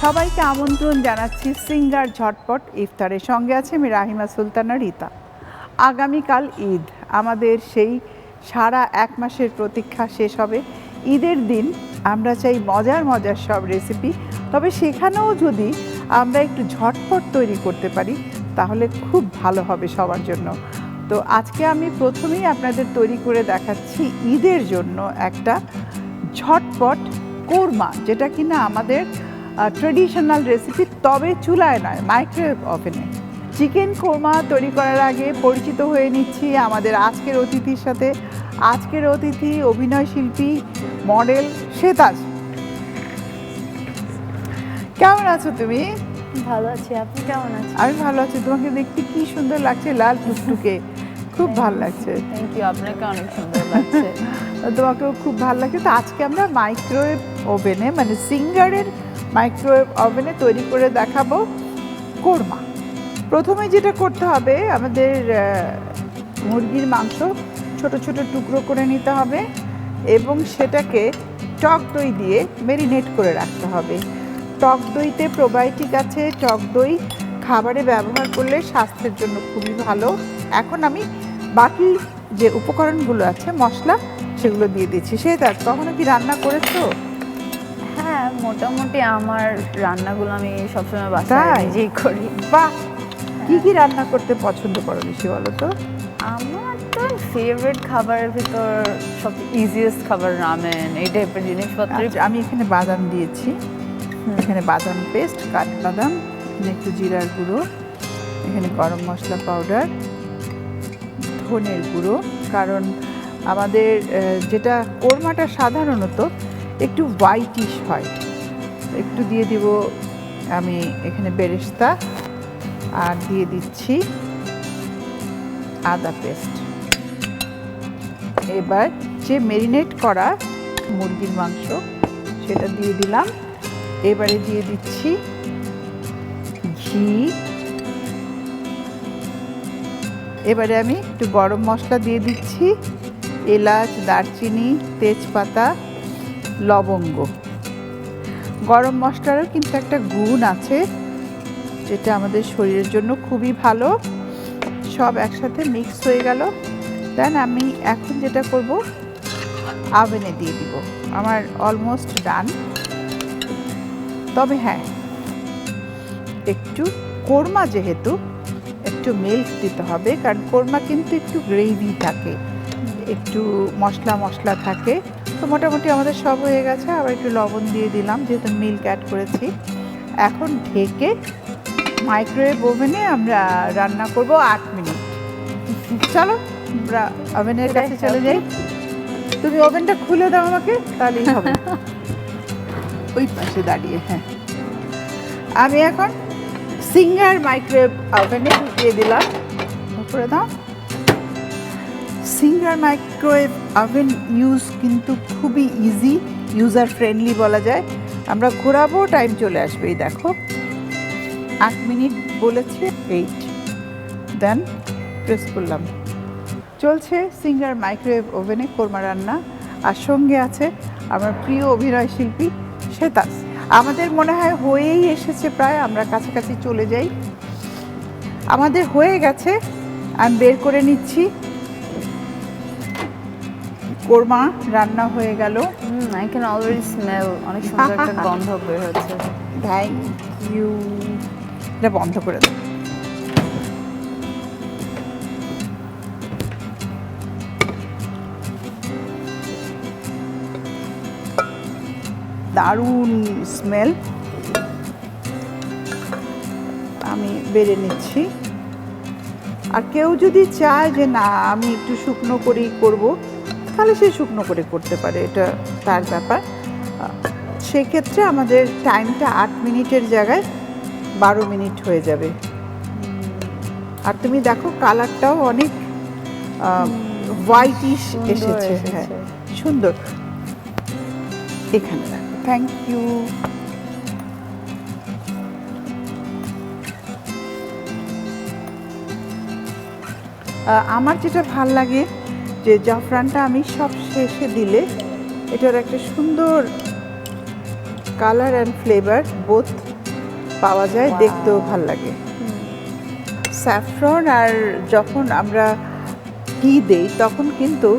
সবাইকে আমন্ত্রণ জানাচ্ছি সিঙ্গার ঝটপট ইফতারের সঙ্গে আছে আমি রাহিমা সুলতানা রীতা। আগামীকাল ঈদ, আমাদের সেই সারা এক মাসের প্রতীক্ষা শেষ হবে। ঈদের দিন আমরা চাই মজার মজার সব রেসিপি, তবে সেখানেও যদি আমরা একটু ঝটপট তৈরি করতে পারি তাহলে খুব ভালো হবে সবার জন্য। তো আজকে আমি প্রথমেই আপনাদের তৈরি করে দেখাচ্ছি ঈদের জন্য একটা ঝটপট কোরমা, যেটা কিনা আমাদের ট্রেডিশনাল রেসিপি, তবে চুলায় নয়, মাইক্রোওয়েভ ওভেনে। চিকেন কোরমা তৈরি করার আগে পরিচিত হয়ে নিচ্ছি আমাদের আজকের অতিথির সাথে। আজকের অতিথি অভিনয় শিল্পী, মডেল শ্বেতাজ। কেমন আছো তুমি? ভালো আছি, আপনি কেমন আছেন? আমি ভালো আছি। তোমাকে দেখতে কি সুন্দর লাগছে, লাল টুকটুকে, খুব ভালো লাগছে। থ্যাংক ইউ, আপনাকে অনেক সুন্দর লাগছে। তোমাকেও খুব ভালো লাগছে। তো আজকে আমরা মাইক্রোওয়েভ ওভেনে, মানে সিঙ্গারের মাইক্রোওয়েভ ওভেনে তৈরি করে দেখাবো কোরমা। প্রথমে যেটা করতে হবে, আমাদের মুরগির মাংস ছোট ছোট টুকরো করে নিতে হবে এবং সেটাকে টক দই দিয়ে ম্যারিনেট করে রাখতে হবে। টক দইতে প্রোবায়োটিক আছে। টক দই খাবারে ব্যবহার করলে স্বাস্থ্যের জন্য খুবই ভালো। এখন আমি বাকি যে উপকরণগুলো আছে, মশলা, সেগুলো দিয়ে দিচ্ছি। সেটা কখনো কি রান্না করেছো? হ্যাঁ, মোটামুটি আমার রান্নাগুলো আমি সবসময় বাসায় নিজেই করি। বাহ! কি কি রান্না করতে পছন্দ করো বেশি, বলো তো? আমার তো ফেভারিট খাবারের ভিতর সবচেয়ে ইজিয়েস্ট খাবার রামেন, এই টাইপের জিনিসপত্র। আমি এখানে বাদাম দিয়েছি, এখানে বাদাম পেস্ট, কাঠবাদাম, একটু জিরার গুঁড়ো, এখানে গরম মশলা পাউডার, ধনের গুঁড়ো। কারণ আমাদের যেটা কোরমাটা সাধারণত একটু হোয়াইটিশ হয়, একটু দিয়ে দিব আমি এখানে বেরেস্তা, আর দিয়ে দিচ্ছি আদা পেস্ট। এবার যে ম্যারিনেট করা মুরগির মাংস সেটা দিয়ে দিলাম। এবারে দিয়ে দিচ্ছি ঘি। এবারে আমি একটু গরম মশলা দিয়ে দিচ্ছি, এলাচ, দারচিনি, তেজপাতা, লবঙ্গ। গরম মশলারও কিন্তু একটা গুণ আছে যেটা আমাদের শরীরের জন্য খুবই ভালো। সব একসাথে মিক্স হয়ে গেল। দেন আমি এখন যেটা করব, ওভেনে দিয়ে দিব। আমার অলমোস্ট ডান। তবে হ্যাঁ, একটু কোরমা যেহেতু একটু মিল্ক দিতে হবে, কারণ কোরমা কিন্তু একটু গ্রেভি থাকে, একটু মশলা মশলা থাকে। তো মোটামুটি আমাদের সব হয়ে গেছে। আবার একটু লবণ দিয়ে দিলাম যেহেতু মিল্ক অ্যাড করেছি। এখন ঢেকে মাইক্রোওয়েভ ওভেনে আমরা রান্না করব 8 মিনিট। চলো আমরা ওভেনের কাছে চলে যাই। তুমি ওভেনটা খুলে দাও আমাকে, তাহলেই হবে। ওই পাশে দাঁড়িয়ে। হ্যাঁ, আমি এখন সিঙ্গার মাইক্রোওয়েভ ওভেনে ঢুকিয়ে দিলাম। করে দাও। সিঙ্গার মাইক্রোওয়েভ ওভেন ইউজ কিন্তু খুবই ইজি, ইউজার ফ্রেন্ডলি বলা যায়। আমরা ঘোরাবো, টাইম চলে আসবে। এই দেখো 8 মিনিট বলেছে, 8। দেন প্রেস করলাম। চলছে সিঙ্গার মাইক্রোওয়েভ ওভেনে কোরমা রান্না। আর সঙ্গে আছে আমার প্রিয় অভিনয় শিল্পী শ্বেতাজ। আমাদের মনে হয় হয়েই এসেছে প্রায়, আমরা কাছাকাছি চলে যাই। আমাদের হয়ে গেছে, আমি বের করে নিচ্ছি। কোরমা রান্না হয়ে গেল। আই ক্যান অলরেডি স্মেল, অনেক সুন্দর একটা গন্ধ বের হচ্ছে। Thank you. এটা বন্ধ করে দাও। দারুণ স্মেল। আমি বেড়ে নিচ্ছি। আর কেউ যদি চায় যে না আমি একটু শুকনো করেই করব, তাহলে সে শুকনো করে করতে পারে, এটা তার ব্যাপার। সেক্ষেত্রে আমাদের টাইমটা 8 মিনিটের জায়গায় 12 মিনিট হয়ে যাবে। আর তুমি দেখো কালারটাও অনেক হোয়াইটিশ এসেছে। হ্যাঁ, সুন্দর। এখানে রাখো। Thank you. আমার যেটা ভাল লাগে যে জাফরানটা আমি সব শেষে দিলে এটার একটা সুন্দর কালার অ্যান্ড ফ্লেভার বোথ পাওয়া যায়, দেখতেও ভাল লাগে। স্যাফরন আর যখন আমরা ঘি দেই তখন কিন্তু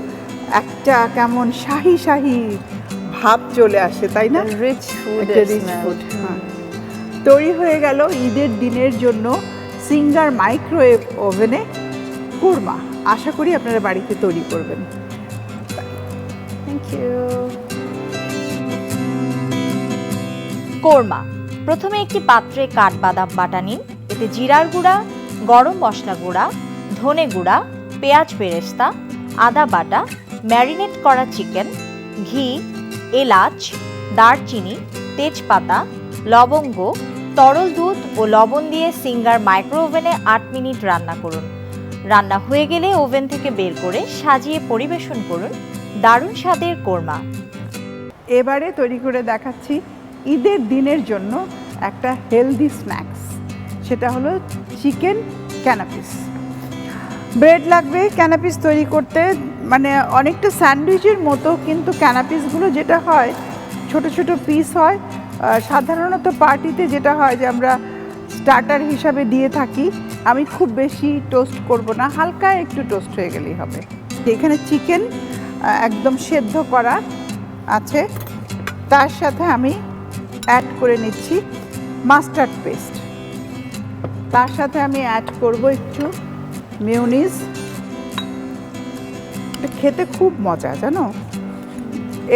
একটা কেমন শাহি শাহি ভাব চলে আসে, তাই না? Rich food, rich food. তৈরি হয়ে গেল ঈদের দিনের জন্য সিঙ্গার মাইক্রোওয়েভ ওভেনে কোরমা। আশা করি আপনারা বাড়িতে তৈরি করবেন। Thank you. কোরমা। প্রথমে একটি পাত্রে কাঠবাদাম বাটা নিন। এতে জিরার গুঁড়া, গরম মশলা গুঁড়া, ধনে গুঁড়া, পেঁয়াজ বেরেস্তা, আদা বাটা, ম্যারিনেট করা চিকেন, ঘি, এলাচ, দারচিনি, তেজপাতা, লবঙ্গ, তরল দুধ ও লবণ দিয়ে সিঙ্গার মাইক্রো ওভেনে 8 মিনিট রান্না করুন। রান্না হয়ে গেলে ওভেন থেকে বের করে সাজিয়ে পরিবেশন করুন দারুণ স্বাদের কোরমা। এবারে তৈরি করে দেখাচ্ছি ঈদের দিনের জন্য একটা হেলদি স্ন্যাক্স, সেটা হলো চিকেন ক্যানাপিস। ব্রেড লাগবে ক্যানাপিস তৈরি করতে, মানে অনেকটা স্যান্ডউইচের মতো, কিন্তু ক্যানাপিসগুলো যেটা হয় ছোট ছোট পিস হয়। সাধারণত পার্টিতে যেটা হয় যে আমরা স্টার্টার হিসাবে দিয়ে থাকি। আমি খুব বেশি টোস্ট করব না, হালকা একটু টোস্ট হয়ে গেলেই হবে। এখানে চিকেন একদম সেদ্ধ করা আছে, তার সাথে আমি অ্যাড করে নিচ্ছি মাস্টার্ড পেস্ট, তার সাথে আমি অ্যাড করব একটু মেয়োনিজ। এটা খেতে খুব মজা, জানো।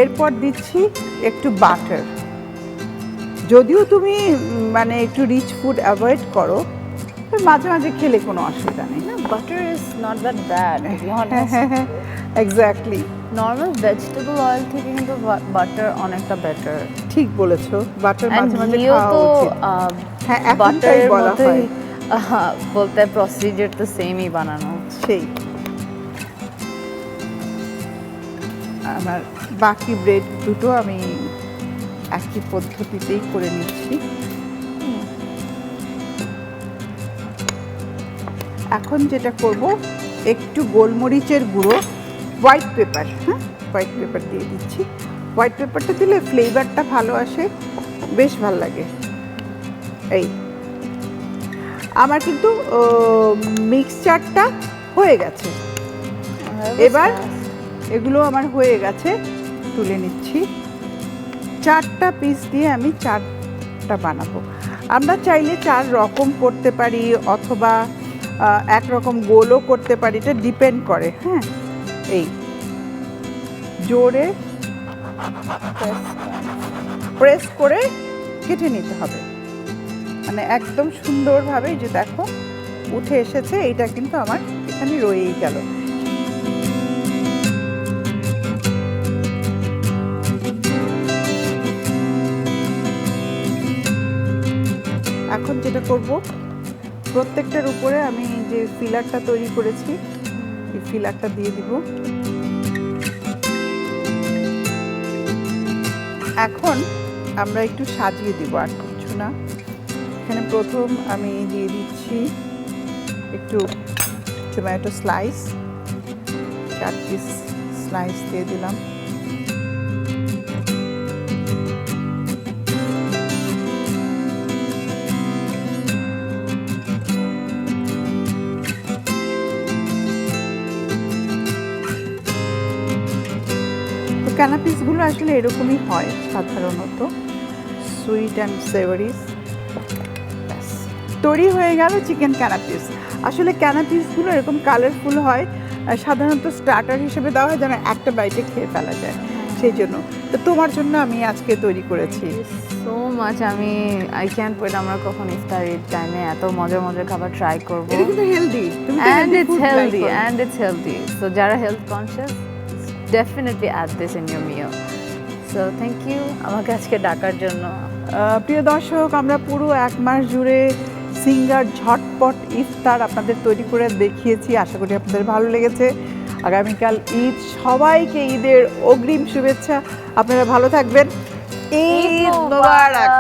এরপর দিচ্ছি একটু বাটার। যদিও তুমি মানে একটু রিচ ফুড অ্যাভয়েড করো, মাঝে মাঝে খেলে কোনো অসুবিধা নেই। না, butter is not that bad, to be honest. Exactly. Normal vegetable oil থেকে কিন্তু বাটার অনেকটা বেটার। ঠিক বলেছো, বাটার মাঝে মাঝে ঘিও খাওয়া তো উচিত। হ্যাঁ, এখন তাই বাটারের বলা মতোই হয়। বলতে প্রসিজার তো সেমই বানানো। সেই আমার বাকি ব্রেড দুটো আমি একই পদ্ধতিতেই করে নিচ্ছি। এখন যেটা করব, একটু গোলমরিচের গুঁড়ো, হোয়াইট পেপার, হ্যাঁ হোয়াইট পেপার দিয়ে দিচ্ছি। হোয়াইট পেপারটা দিলে ফ্লেভারটা ভালো আসে, বেশ ভালো লাগে। এই আমার কিন্তু মিক্সচারটা হয়ে গেছে। এবার এগুলো আমার হয়ে গেছে, তুলে নিচ্ছি। 4টা পিস দিয়ে আমি 4টা বানাবো। আমরা চাইলে 4 রকম করতে পারি, অথবা একরকম গোলও করতে পারি, এটা ডিপেন্ড করে। হ্যাঁ, এই জোরে প্রেস করে কেটে নিতে হবে, মানে একদম সুন্দরভাবে। যে দেখো উঠে এসেছে, এইটা কিন্তু আমার এখানে রয়েই গেল। এখন যেটা করব, প্রত্যেকটার উপরে আমি যে ফিলারটা তৈরি করেছি এই ফিলারটা দিয়ে দিব। এখন আমরা একটু সাজিয়ে দিব, আর কিছু না। এখানে প্রথম আমি দিয়ে দিচ্ছি একটু টমেটো স্লাইস, 4 পিস স্লাইস দিয়ে দিলাম। ক্যানাপিসগুলো আসলে এরকমই হয় সাধারণত, সুইট অ্যান্ড সেভারিস। ব্যাস তৈরি হয়ে গেল চিকেন ক্যানাপিস। আসলে ক্যানাপিসগুলো এরকম কালারফুল হয়, সাধারণত স্টার্টার হিসেবে দেওয়া হয় যেন একটা বাইটে খেয়ে ফেলা যায়, সেই জন্য। তো তোমার জন্য আমি আজকে তৈরি করেছি। সো মাচ, আমি আই ক্যান্ট ওয়েট আমরা কখন ইফতারের টাইমে এত মজার মজার খাবার ট্রাই করব। এটা কিন্তু healthy, and it's healthy, so যারা health conscious definitely add this in your meal. So thank you আমাকে আজকে ডাকার জন্য। প্রিয় দর্শক, আমরা পুরো 1 মাস জুড়ে সিঙ্গার ঝটপট ইফতার আপনাদের তৈরি করে দেখিয়েছি। আশা করি আপনাদের ভালো লেগেছে। আগামীকাল ঈদ, সবাইকে ঈদের অগ্রিম শুভেচ্ছা। আপনারা ভালো থাকবেন। ঈদ মোবারক।